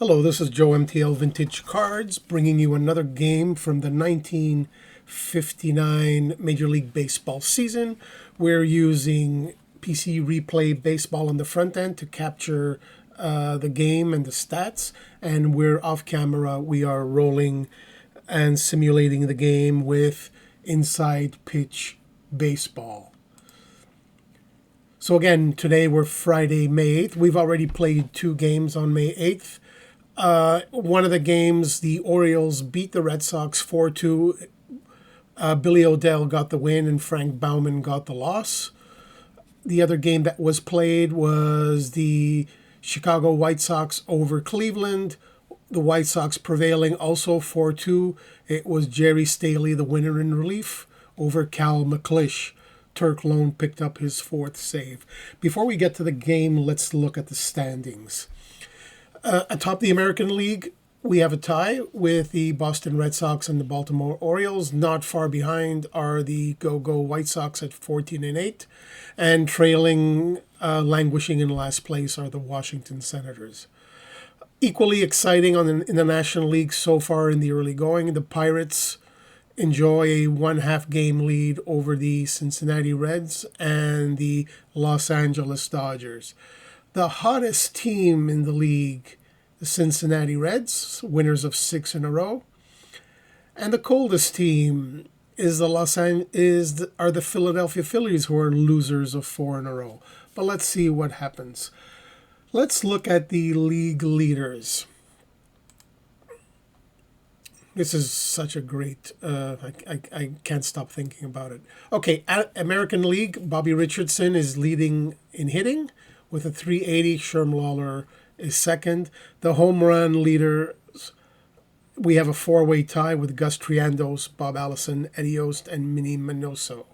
Hello, this is Joe MTL Vintage Cards, bringing you another game from the 1959 Major League Baseball season. We're using PC Replay Baseball on the front end to capture the game and the stats, and we're off camera. We are rolling and simulating the game with Inside Pitch Baseball. So again, today we're Friday, May 8th. We've already played 2 games on May 8th. One of the games, the Orioles beat the Red Sox 4-2. Billy O'Dell got the win and Frank Baumann got the loss. The other game that was played was the Chicago White Sox over Cleveland. The White Sox prevailing also 4-2. It was Jerry Staley, the winner in relief, over Cal McLeish. Turk Lone picked up his 4th save. Before we get to the game, let's look at the standings. Atop the American League, we have a tie with the Boston Red Sox and the Baltimore Orioles. Not far behind are the Go-Go White Sox at 14-8. And trailing, languishing in last place, are the Washington Senators. Equally exciting in the National League so far in the early going, the Pirates enjoy a 1/2 game lead over the Cincinnati Reds and the Los Angeles Dodgers. The hottest team in the league, the Cincinnati Reds, winners of 6 in a row. And the coldest team is are the Philadelphia Phillies, who are losers of 4 in a row. But let's see what happens. Let's look at the league leaders. This is such a great, I can't stop thinking about it. Okay, American League, Bobby Richardson is leading in hitting with a 380. Sherm Lawler is second. The home run leaders, we have a 4-way tie with Gus Triandos, Bob Allison, Eddie Yost, and Minnie Minoso.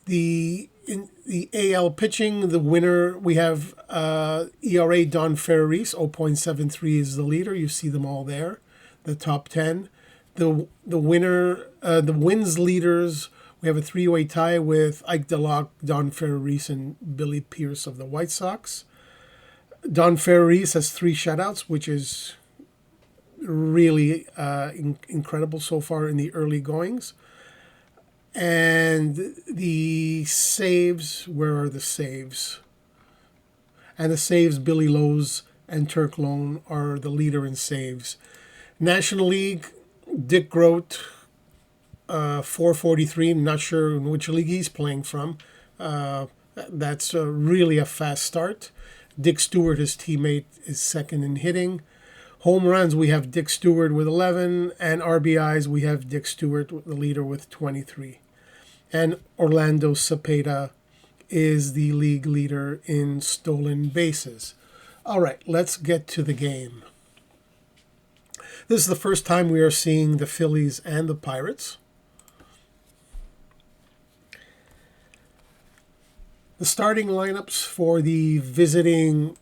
In the AL pitching, the winner, we have ERA Don Ferris, 0.73 is the leader. You see them all there, the top 10. The winner, the wins leaders, we have a 3-way tie with Ike DeLocke, Don Ferris, and Billy Pierce of the White Sox. Don Ferris has 3 shutouts, which is really incredible so far in the early goings. And the saves, where are the saves? And the saves, Billy Lowe's and Turk Lone are the leader in saves. National League, Dick Grote, 443. I'm not sure in which league he's playing from. That's really a fast start. Dick Stewart, his teammate, is second in hitting. Home runs, we have Dick Stewart with 11. And RBIs, we have Dick Stewart, the leader, with 23. And Orlando Cepeda is the league leader in stolen bases. All right, let's get to the game. This is the first time we are seeing the Phillies and the Pirates. The starting lineups for the visiting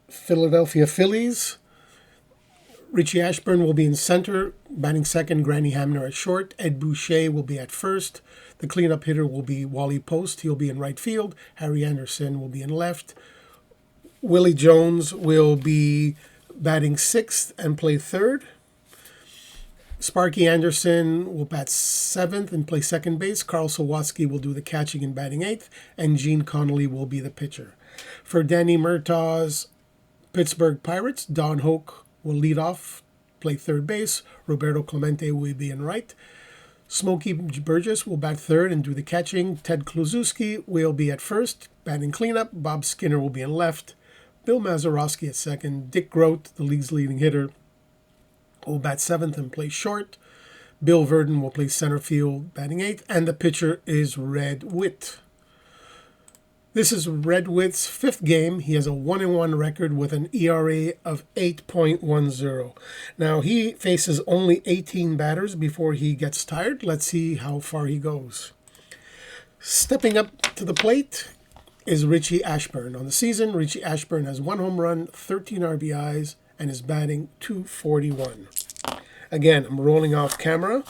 Philadelphia Phillies. Richie Ashburn will be in center, batting second, Granny Hamner at short. Ed Boucher will be at first. The cleanup hitter will be Wally Post. He'll be in right field. Harry Anderson will be in left. Willie Jones will be batting sixth and play third. Sparky Anderson will bat 7th and play second base. Carl Sawatsky will do the catching and batting 8th. And Gene Conley will be the pitcher. For Danny Murtaugh's Pittsburgh Pirates, Don Hoke will lead off, play third base. Roberto Clemente will be in right. Smokey Burgess will bat third and do the catching. Ted Kluszewski will be at first, batting cleanup. Bob Skinner will be in left. Bill Mazeroski at second. Dick Grote, the league's leading hitter, will bat 7th and play short. Bill Verdon will play center field, batting 8th. And the pitcher is Red Witt. This is Red Witt's 5th game. He has a 1-1 record with an ERA of 8.10. Now, he faces only 18 batters before he gets tired. Let's see how far he goes. Stepping up to the plate is Richie Ashburn. On the season, Richie Ashburn has 1 home run, 13 RBIs, and is batting .241. Again, I'm rolling off camera.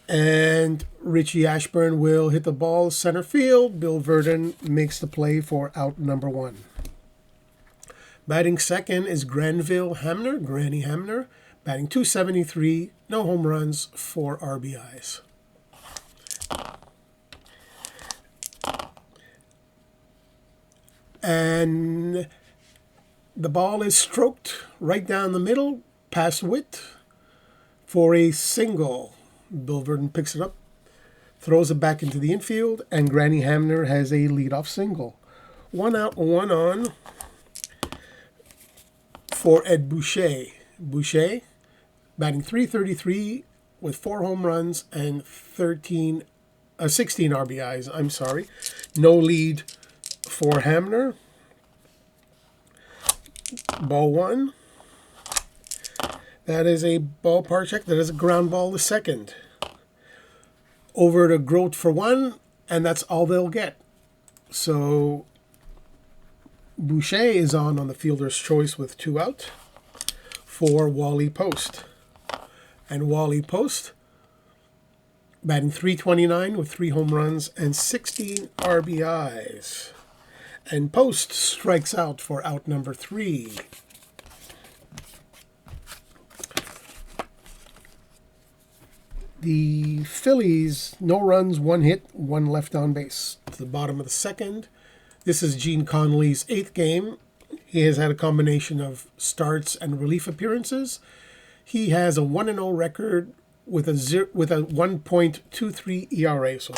And Richie Ashburn will hit the ball center field. Bill Verdon makes the play for out number 1. Batting second is Granny Hamner, batting 273, no home runs, 4 RBIs. And the ball is stroked right down the middle, past Witt, for a single. Bill Verdon picks it up, throws it back into the infield, and Granny Hamner has a leadoff single. 1 out, 1 on for Ed Boucher. Boucher, batting .333 with 4 home runs and 16 RBIs. No lead for Hamner. Ball 1. That is a ballpark check. That is a ground ball to second. Over to Grote for 1, and that's all they'll get. So Boucher is on the fielder's choice with 2 out for Wally Post. And Wally Post, batting .329 with 3 home runs and 16 RBIs. And Post strikes out for out number 3. The Phillies, no runs, 1 hit, 1 left on base. To the bottom of the second. This is Gene Conley's 8th game. He has had a combination of starts and relief appearances. He has a 1-0 record with a 1.23 ERA, so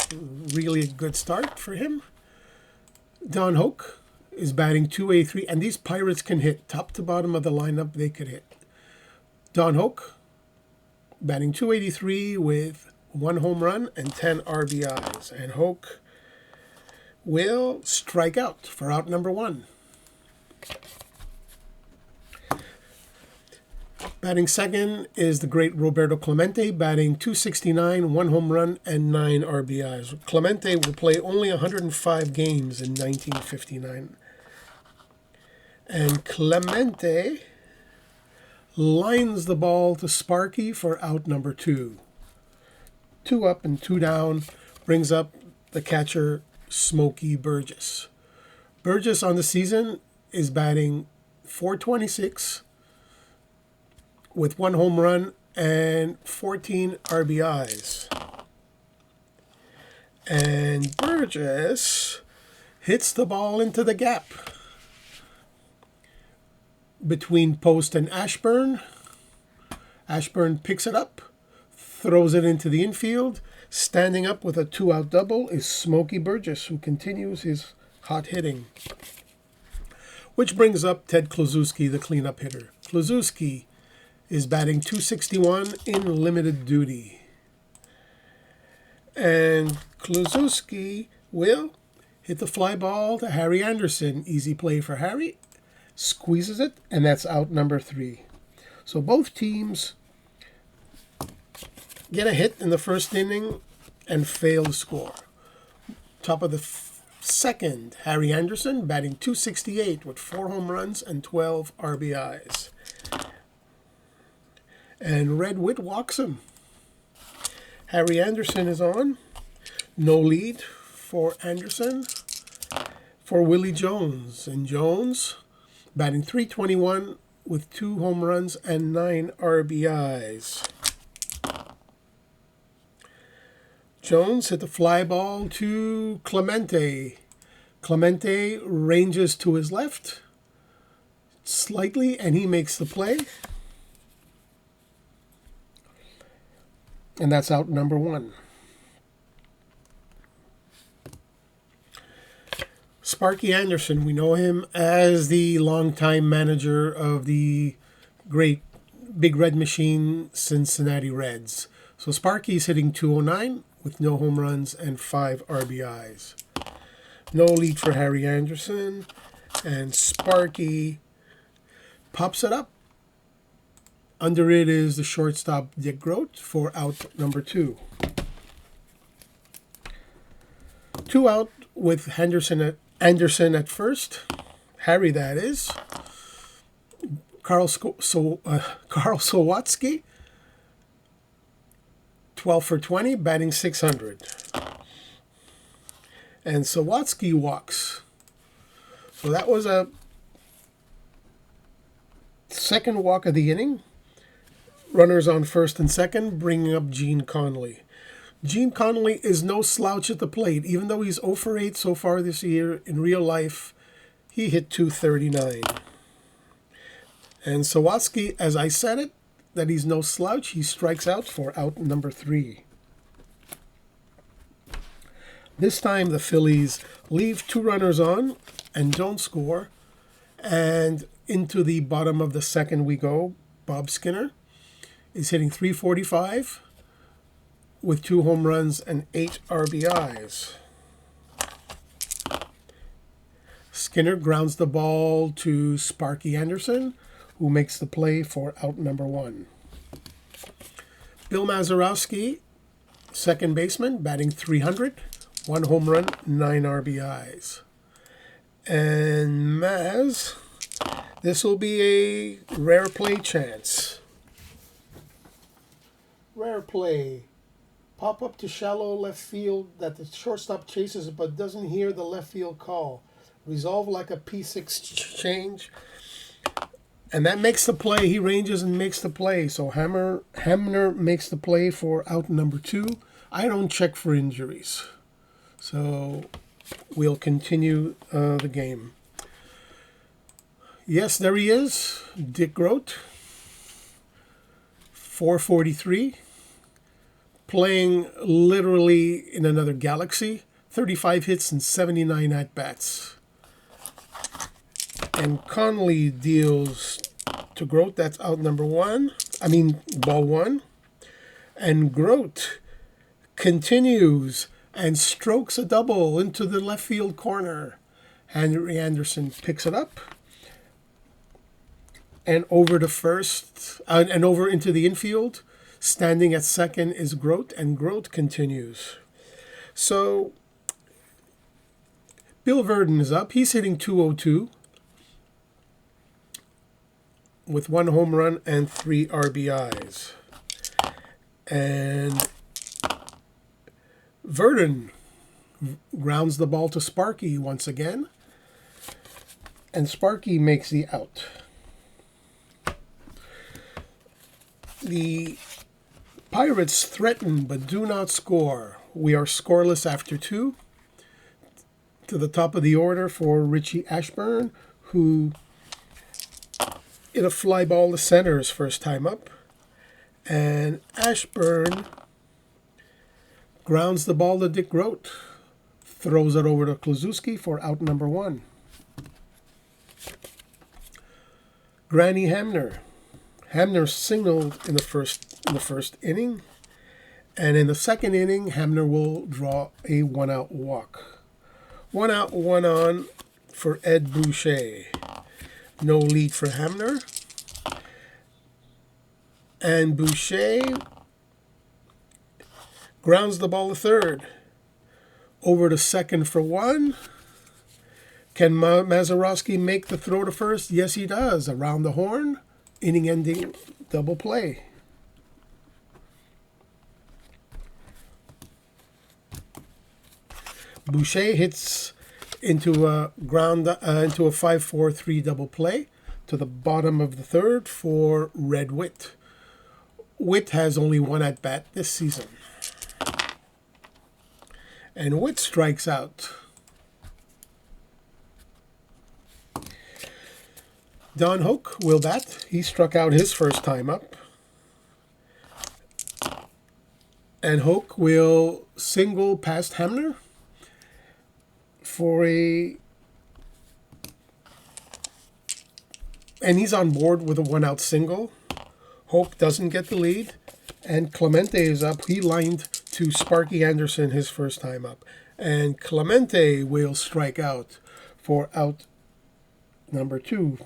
really a good start for him. Don Hoke is batting .283, and these Pirates can hit. Top to bottom of the lineup, they could hit. Don Hoke, batting .283 with 1 home run and 10 RBIs. And Hoke will strike out for out number 1. Batting second is the great Roberto Clemente, batting .269, 1 home run, and 9 RBIs. Clemente will play only 105 games in 1959. And Clemente lines the ball to Sparky for out number 2. 2 up and 2 down brings up the catcher, Smokey Burgess. Burgess on the season is batting .426 with 1 home run and 14 RBIs. And Burgess hits the ball into the gap between Post and Ashburn. Ashburn picks it up, throws it into the infield. Standing up with a 2-out double is Smokey Burgess, who continues his hot hitting. Which brings up Ted Kluszewski, the cleanup hitter. Kluszewski is batting .261 in limited duty. And Kluszewski will hit the fly ball to Harry Anderson. Easy play for Harry. Squeezes it, and that's out number 3. So both teams get a hit in the first inning and fail to score. Top of the second, Harry Anderson batting .268 with 4 home runs and 12 RBIs. And Red Witt walks him. Harry Anderson is on. No lead for Anderson. For Willie Jones. And Jones batting .321 with 2 home runs and 9 RBIs. Jones hit the fly ball to Clemente. Clemente ranges to his left slightly, and he makes the play. And that's out number 1. Sparky Anderson, we know him as the longtime manager of the great Big Red Machine Cincinnati Reds. So Sparky's hitting .209 with no home runs and 5 RBIs. No lead for Harry Anderson, and Sparky pops it up. Under it is the shortstop Dick Grote for out number 2. 2 out with Anderson at first. Harry, that is. Carl Sawatsky, 12 for 20, batting .600. And Sawatsky walks. So that was a Second walk of the inning. Runners on first and second, bringing up Gene Conley. Gene Conley is no slouch at the plate. Even though he's 0 for 8 so far this year, in real life, he hit .239. And Sawatsky, as I said it, that he's no slouch, he strikes out for out number 3. This time the Phillies leave 2 runners on and don't score. And into the bottom of the second we go. Bob Skinner is hitting .345 with 2 home runs and 8 RBIs. Skinner grounds the ball to Sparky Anderson, who makes the play for out number 1. Bill Mazeroski, second baseman, batting .300, 1 home run, 9 RBIs. And Maz, this will be a rare play chance. Rare play. Pop up to shallow left field that the shortstop chases but doesn't hear the left field call. Resolve like a P6 change. And that makes the play. He ranges and makes the play. So Hamner makes the play for out number 2. I don't check for injuries. So we'll continue the game. Yes, there he is. Dick Groat. 443. Playing literally in another galaxy. 35 hits and 79 at-bats. And Conley deals to Groat. That's out number 1. Ball 1. And Groat continues and strokes a double into the left field corner. Henry Anderson picks it up. And over to first, and over into the infield. Standing at second is Groat, and Groat continues. So, Bill Verdon is up. He's hitting .202 with 1 home run and 3 RBIs. And Verdon grounds the ball to Sparky once again. And Sparky makes the out. The Pirates threaten but do not score. We are scoreless after 2. To the top of the order for Richie Ashburn, who hit a fly ball to center his first time up. And Ashburn grounds the ball to Dick Groat. Throws it over to Kluszewski for out number 1. Granny Hamner. Hamner singled in the first inning, and in the second inning, Hamner will draw a 1-out walk. 1 out, 1 on for Ed Boucher. No lead for Hamner. And Boucher grounds the ball to third. Over to second for 1. Can Mazeroski make the throw to first? Yes, he does. Around the horn. Inning-ending double play. Boucher hits into a 5-4-3 double play to the bottom of the third for Red Witt. Witt has only 1 at-bat this season. And Witt strikes out. Don Hoke will bat. He struck out his first time up. And Hoke will single past Hamner and he's on board with a 1-out single. Hoke doesn't get the lead. And Clemente is up. He lined to Sparky Anderson his first time up. And Clemente will strike out for out number 2.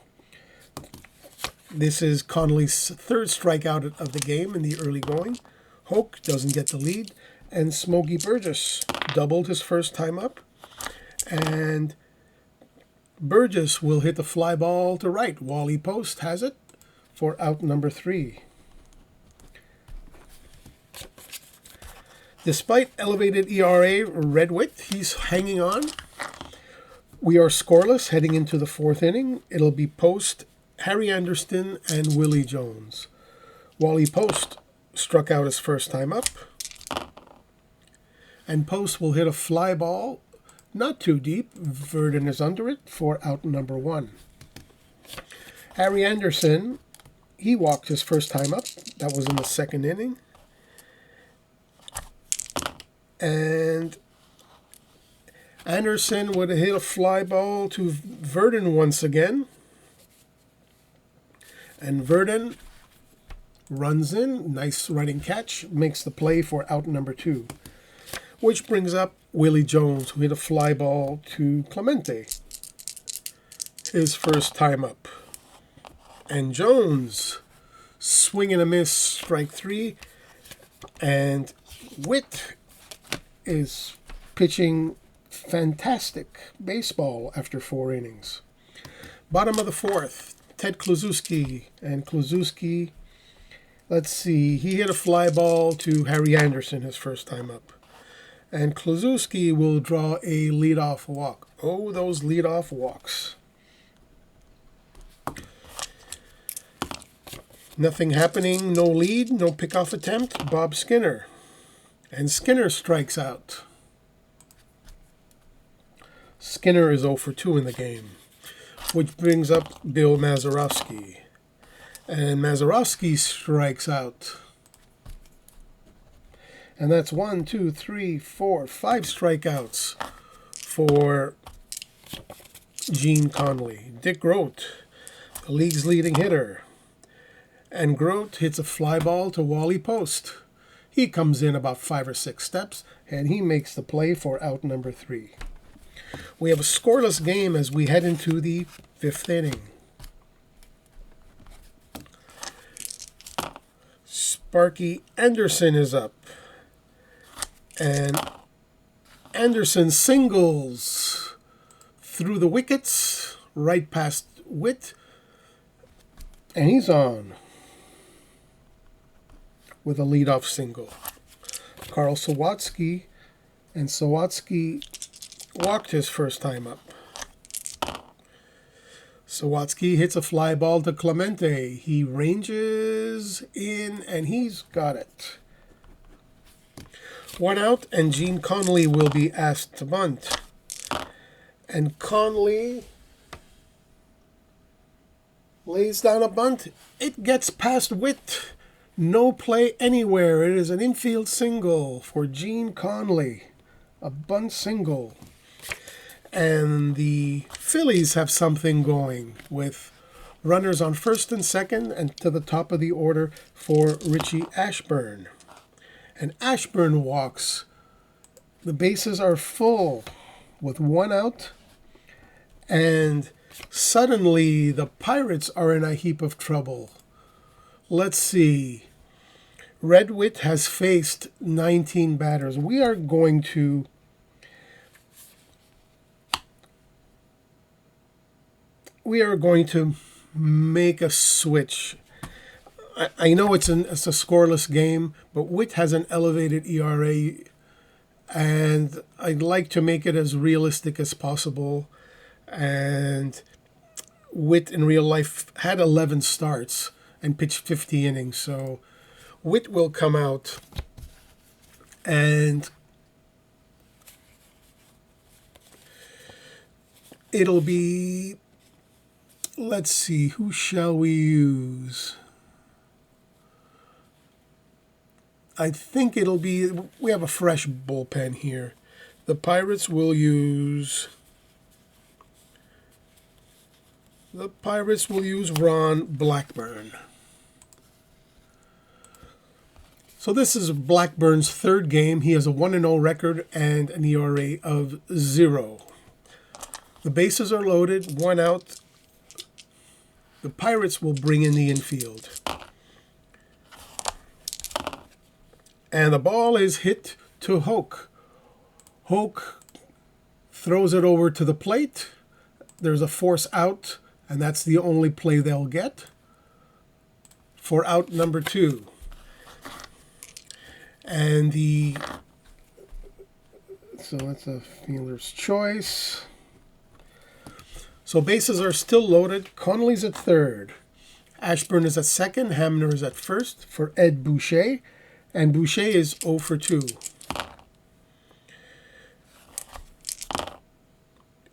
This is Conley's 3rd strikeout of the game in the early going. Hoke doesn't get the lead. And Smokey Burgess doubled his first time up. And Burgess will hit the fly ball to right. Wally Post has it for out number 3. Despite elevated ERA, Red Witt, he's hanging on. We are scoreless heading into the 4th inning. It'll be Post Harry Anderson and Willie Jones. Wally Post struck out his first time up. And Post will hit a fly ball, not too deep. Verdon is under it for out number 1. Harry Anderson, he walked his first time up. That was in the 2nd inning. And Anderson would have hit a fly ball to Verdon once again. And Verdon runs in. Nice running catch. Makes the play for out number 2. Which brings up Willie Jones, who hit a fly ball to Clemente. His first time up. And Jones, swing and a miss, strike 3. And Witt is pitching fantastic baseball after 4 innings. Bottom of the 4th, Ted Kluszewski. And Kluszewski, let's see, he hit a fly ball to Harry Anderson his first time up. And Kluszewski will draw a leadoff walk. Oh, those leadoff walks. Nothing happening, no lead, no pickoff attempt. Bob Skinner. And Skinner strikes out. Skinner is 0 for 2 in the game, which brings up Bill Mazeroski. And Mazeroski strikes out. And that's 1, 2, 3, 4, 5 strikeouts for Gene Conley. Dick Grote, the league's leading hitter. And Grote hits a fly ball to Wally Post. He comes in about 5 or 6 steps, and he makes the play for out number 3. We have a scoreless game as we head into the 5th inning. Sparky Anderson is up. And Anderson singles through the wickets, right past Witt. And he's on with a leadoff single. Carl Sawatsky, and Sawatsky walked his first time up. Sawatsky hits a fly ball to Clemente. He ranges in, and he's got it. 1 out, and Gene Conley will be asked to bunt. And Conley lays down a bunt. It gets past Witt. No play anywhere. It is an infield single for Gene Conley. A bunt single. And the Phillies have something going with runners on first and second and to the top of the order for Richie Ashburn. And Ashburn walks. The bases are full with 1 out. And suddenly the Pirates are in a heap of trouble. Let's see. Red Witt has faced 19 batters. We are going to make a switch. I know it's a scoreless game, but Witt has an elevated ERA, and I'd like to make it as realistic as possible. And Witt in real life had 11 starts and pitched 50 innings, so Witt will come out, and it'll be, let's see, who shall we use? I think it'll be, we have a fresh bullpen here. The Pirates will use Ron Blackburn. So this is Blackburn's 3rd game. He has a 1-0 record and an ERA of 0. The bases are loaded, 1 out. The Pirates will bring in the infield. And the ball is hit to Hoke. Hoke throws it over to the plate. There's a force out, and that's the only play they'll get for out number 2. And so that's a fielder's choice. So bases are still loaded. Conley's at 3rd. Ashburn is at second. Hamner is at first for Ed Boucher. And Boucher is 0 for 2.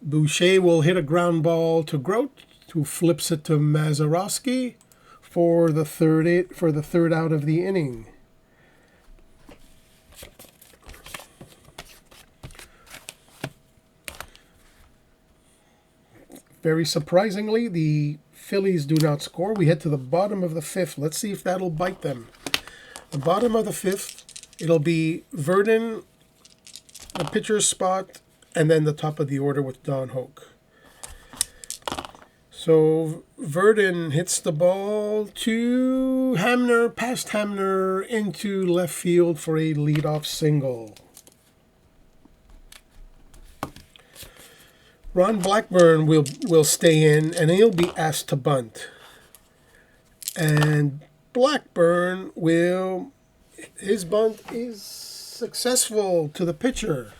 Boucher will hit a ground ball to Grote, who flips it to Mazeroski for the third out of the inning. Very surprisingly, the Phillies do not score. We head to the bottom of the fifth. Let's see if that'll bite them. The bottom of the fifth, it'll be Verdon, the pitcher's spot, and then the top of the order with Don Hoke. So Verdon hits the ball to Hamner, past Hamner, into left field for a leadoff single. Ron Blackburn will stay in, and he'll be asked to bunt. And Blackburn his bunt is successful to the pitcher.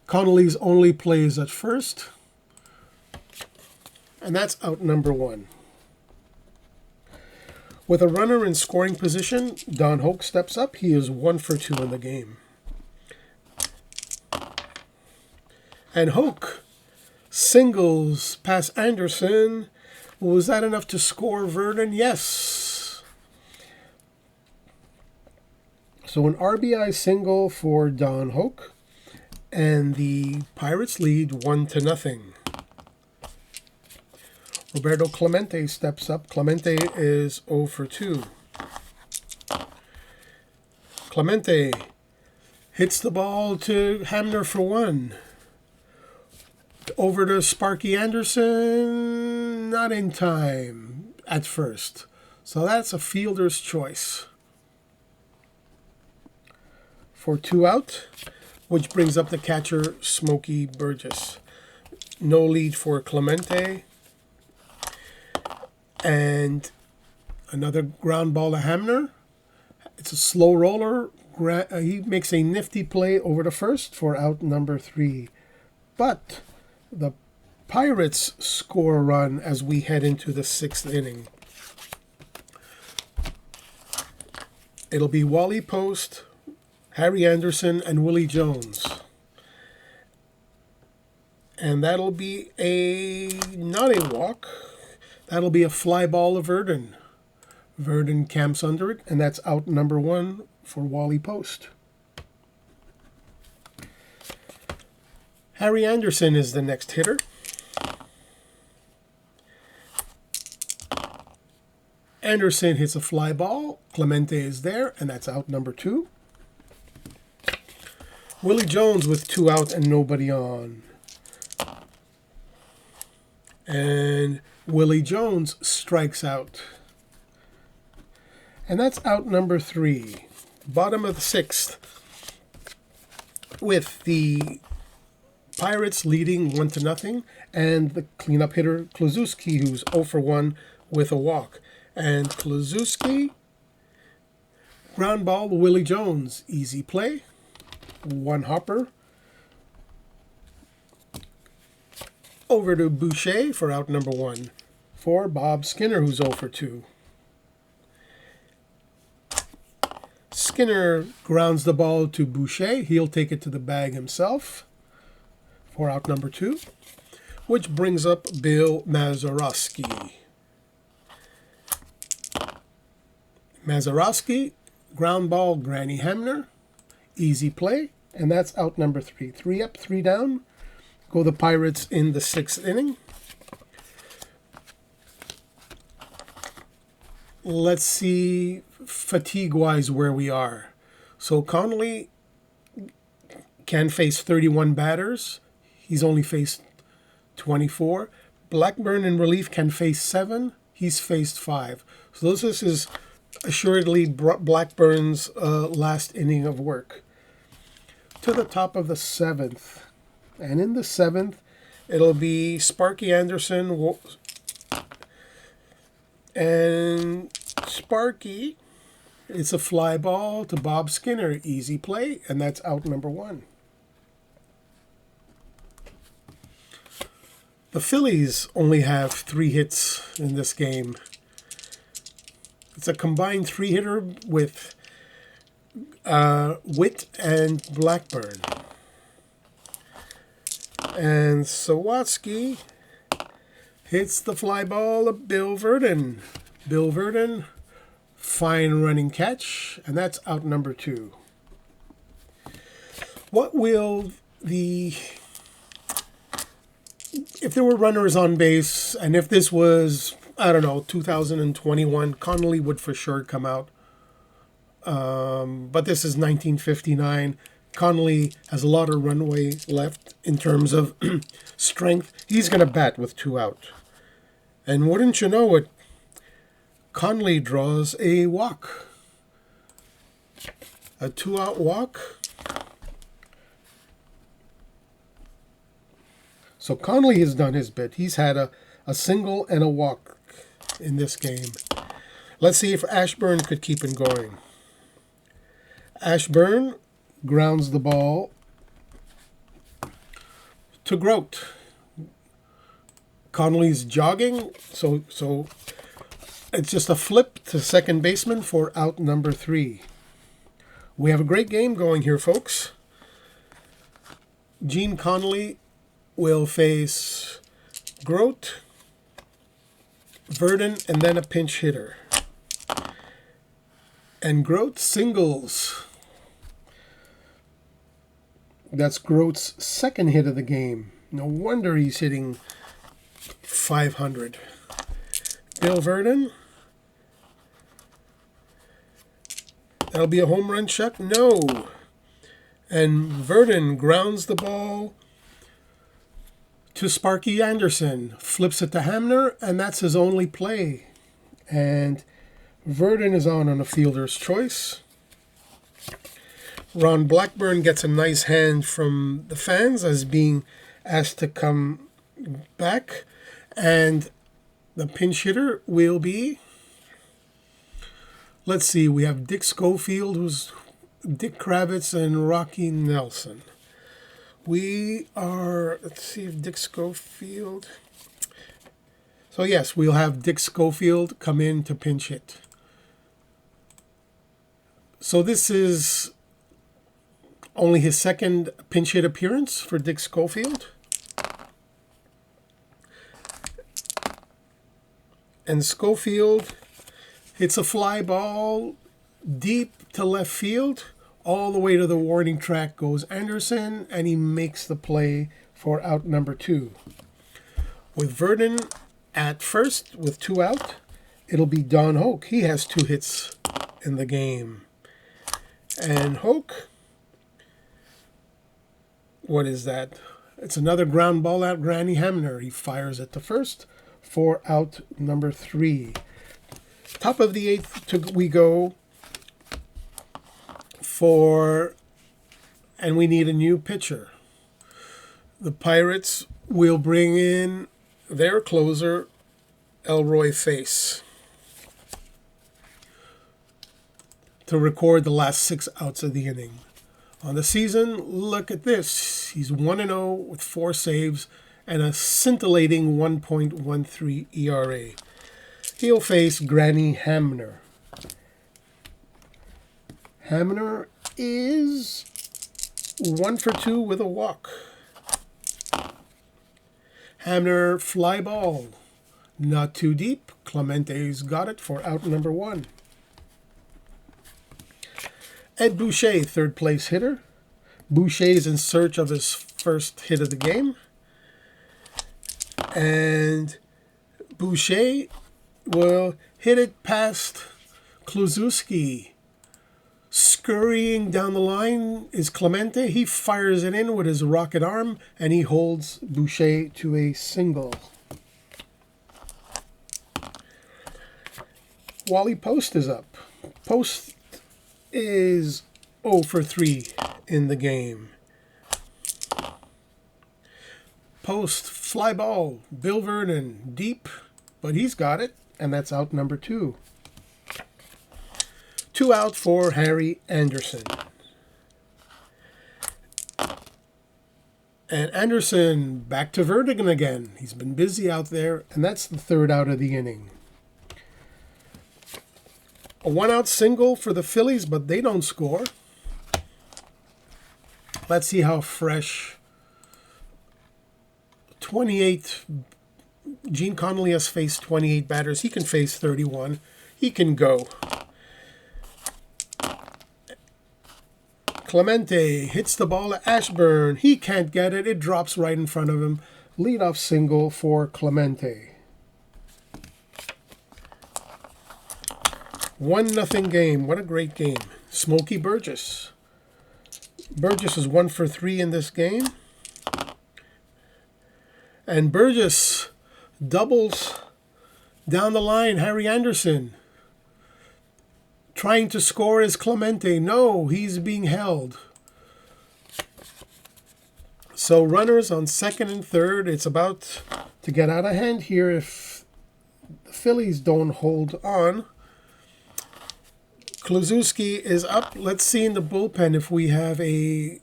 Conley's only plays at first. And that's out number 1. With a runner in scoring position, Don Hoke steps up. He is 1 for 2 in the game. And Hoke singles past Anderson. Was that enough to score Verdon? Yes. So an RBI single for Don Hoke. And the Pirates lead 1-0. Roberto Clemente steps up. Clemente is 0 for 2. Clemente hits the ball to Hamner for 1. Over to Sparky Anderson, not in time at first. So that's a fielder's choice. For 2 out, which brings up the catcher, Smokey Burgess. No lead for Clemente. And another ground ball to Hamner. It's a slow roller. He makes a nifty play over to first for out number 3. But the Pirates score a run as we head into the 6th inning. It'll be Wally Post, Harry Anderson, and Willie Jones. And that'll be not a walk. That'll be a fly ball of Verdon. Verdon camps under it, and that's out number 1 for Wally Post. Harry Anderson is the next hitter. Anderson hits a fly ball. Clemente is there, and that's out number 2. Willie Jones with 2 out and nobody on. And Willie Jones strikes out. And that's out number 3. Bottom of the 6th. With the Pirates leading 1-0. And the cleanup hitter, Kluszewski, who's 0 for 1 with a walk. And Kluszewski, ground ball to Willie Jones. Easy play. 1 hopper. Over to Boucher for out number 1 for Bob Skinner, who's 0 for 2. Skinner grounds the ball to Boucher. He'll take it to the bag himself for out number 2, which brings up Bill Mazeroski. Mazeroski, ground ball, Granny Hamner. Easy play, and that's out number 3. 3 up, 3 down. Go the Pirates in the 6th inning. Let's see fatigue-wise where we are. So Conley can face 31 batters. He's only faced 24. Blackburn in relief can face 7. He's faced 5. So this is assuredly Blackburn's last inning of work. To the top of the 7th. And in the 7th, it'll be Sparky Anderson. And Sparky, it's a fly ball to Bob Skinner. Easy play, and that's out number 1. The Phillies only have 3 hits in this game. It's a combined three-hitter with Witt and Blackburn. And Sawatsky hits the fly ball of Bill Verdon. Bill Verdon, fine running catch, and that's out number 2. What will if there were runners on base, and if this was, I don't know, 2021, Conley would for sure come out. But this is 1959. Conley has a lot of runway left in terms of strength. He's going to bat with 2 out. And wouldn't you know it, Conley draws a walk. A 2-out walk. So Conley has done his bit. He's had a single and a walk in this game. Let's see if Ashburn could keep him going. Ashburn grounds the ball to Grote. Conley's jogging, so it's just a flip to second baseman for out number 3. We have a great game going here, folks. Gene Conley will face Grote, Verdon, and then a pinch hitter. And Grote singles. That's Grote's second hit of the game. No wonder he's hitting .500. Bill Verdon. That'll be a home run check? No. And Verdon grounds the ball to Sparky Anderson. Flips it to Hamner, and that's his only play. And Verdon is on a fielder's choice. Ron Blackburn gets a nice hand from the fans as being asked to come back. And the pinch hitter will be, let's see, we have Dick Schofield, who's Dick Kravitz, and Rocky Nelson. Let's see if Dick Schofield. So yes, we'll have Dick Schofield come in to pinch hit. So this is only his second pinch hit appearance for Dick Schofield. And Schofield hits a fly ball deep to left field. All the way to the warning track goes Anderson, and he makes the play for out number 2. With Verdon at first with 2 out, it'll be Don Hoke. He has 2 hits in the game. And Hoke, what is that? It's another ground ball at Granny Hamner. He fires it to first for out number 3. Top of the 8th we go and we need a new pitcher. The Pirates will bring in their closer, Elroy Face, to record the last 6 outs of the inning. On the season, look at this. He's 1-0 with 4 saves and a scintillating 1.13 ERA. He'll face Granny Hamner. Hamner is 1 for 2 with a walk. Hamner fly ball. Not too deep. Clemente's got it for out number 1. Ed Boucher, third place hitter. Boucher's in search of his first hit of the game. And Boucher will hit it past Kluszewski. Scurrying down the line is Clemente. He fires it in with his rocket arm, and he holds Boucher to a single. Wally Post is up. Post is 0 for 3 in the game. Post, fly ball, Bill Verdon, deep, but he's got it, and that's out number 2. 2 out for Harry Anderson. And Anderson back to Verdon again. He's been busy out there, and that's the 3rd out of the inning. A 1-out single for the Phillies, but they don't score. Let's see how fresh. 28. Gene Conley has faced 28 batters. He can face 31. He can go. Clemente hits the ball to Ashburn. He can't get it. It drops right in front of him. Leadoff single for Clemente. 1-0 game. What a great game. Smokey Burgess. Burgess is 1 for 3 in this game. And Burgess doubles down the line. Harry Anderson trying to score is Clemente. No, he's being held. So runners on second and third. It's about to get out of hand here if the Phillies don't hold on. Kluszewski is up. Let's see in the bullpen if we have a...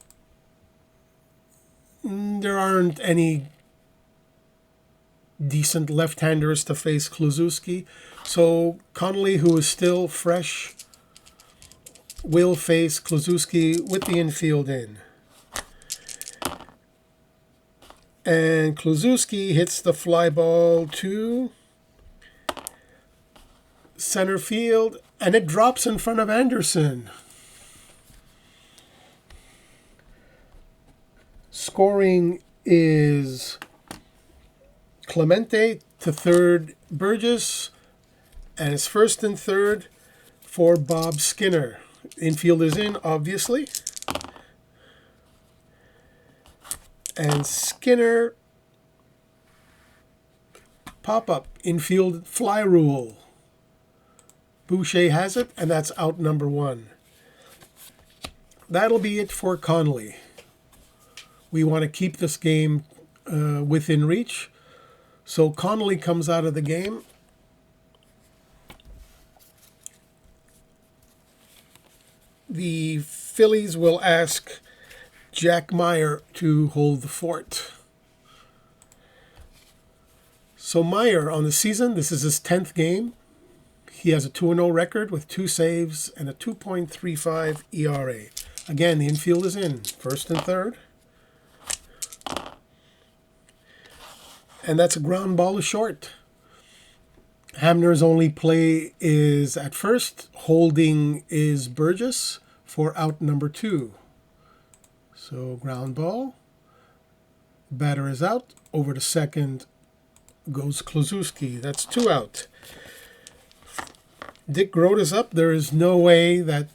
There aren't any decent left-handers to face Kluszewski. So Conley, who is still fresh, will face Kluszewski with the infield in. And Kluszewski hits the fly ball to center field, and it drops in front of Anderson. Scoring is Clemente to third, Burgess, and it's first and third for Bob Skinner. Infield is in, obviously. And Skinner, pop-up, infield fly rule. Boucher has it, and that's out number 1. That'll be it for Conley. We want to keep this game within reach. So Conley comes out of the game. The Phillies will ask Jack Meyer to hold the fort. So Meyer on the season, this is his 10th game. He has a 2-0 record with 2 saves and a 2.35 ERA. Again, the infield is in, first and third. And that's a ground ball to short. Hamner's only play is at first. Holding is Burgess for out number 2. So ground ball. Batter is out. Over to second goes Kluszewski. That's 2 out. Dick Groat is up. There is no way that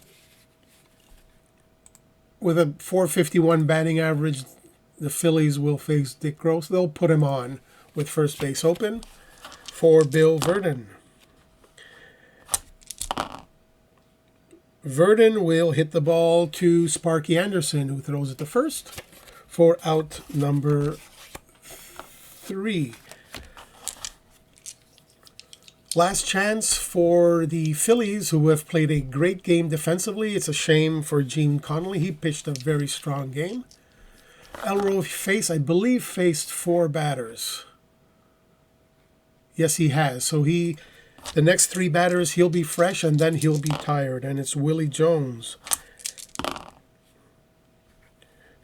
with a .451 batting average, the Phillies will face Dick Groat. They'll put him on with first base open for Bill Verdon. Verdon will hit the ball to Sparky Anderson, who throws it to first for out number 3. Last chance for the Phillies, who have played a great game defensively. It's a shame for Gene Conley. He pitched a very strong game. Elroy I believe, faced 4 batters. Yes, he has. So the next 3 batters, he'll be fresh, and then he'll be tired. And it's Willie Jones.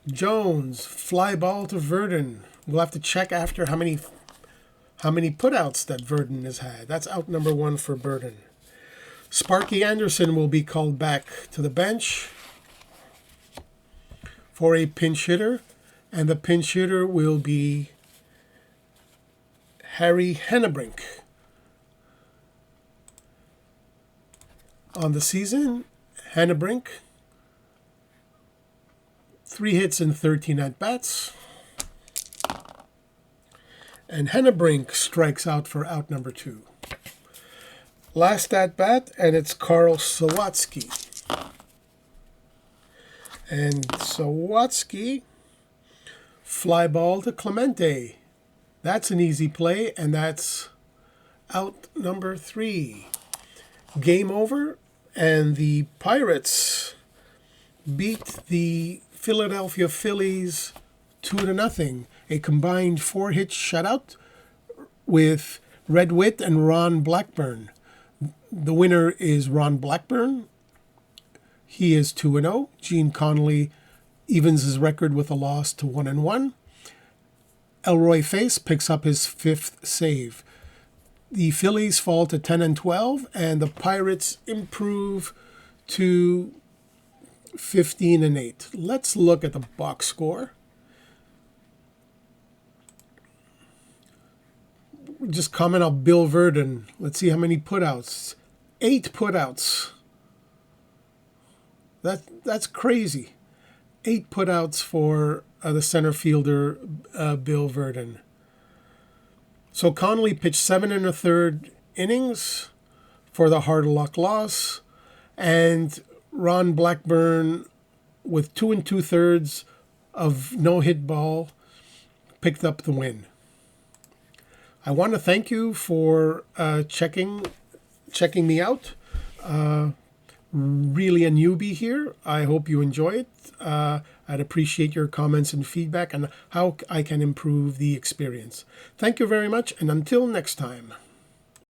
Jones, fly ball to Verdon. We'll have to check after how many putouts that Verdon has had. That's out number 1 for Verdon. Sparky Anderson will be called back to the bench for a pinch hitter. And the pinch hitter will be Harry Hennebrink. On the season, Hennebrink, 3 hits and 13 at-bats. And Hennebrink strikes out for out number 2. Last at-bat, and it's Carl Sawatsky. And Sawatsky, fly ball to Clemente. That's an easy play, and that's out number 3. Game over, and the Pirates beat the Philadelphia Phillies 2-0. A combined 4-hit shutout with Red Witt and Ron Blackburn. The winner is Ron Blackburn. He is 2-0. Gene Conley evens his record with a loss to 1-1. Elroy Face picks up his 5th save. The Phillies fall to 10-12, and the Pirates improve to 15-8. Let's look at the box score. Just comment on Bill Verdon. Let's see how many putouts. 8 putouts. That's crazy. 8 putouts for the center fielder, Bill Verdon. So Conley pitched 7 1/3 innings for the hard luck loss, and Ron Blackburn, with 2 2/3 of no-hit ball, picked up the win. I want to thank you for checking me out. Really a newbie here. I hope you enjoy it. I'd appreciate your comments and feedback on how I can improve the experience. Thank you very much, and until next time.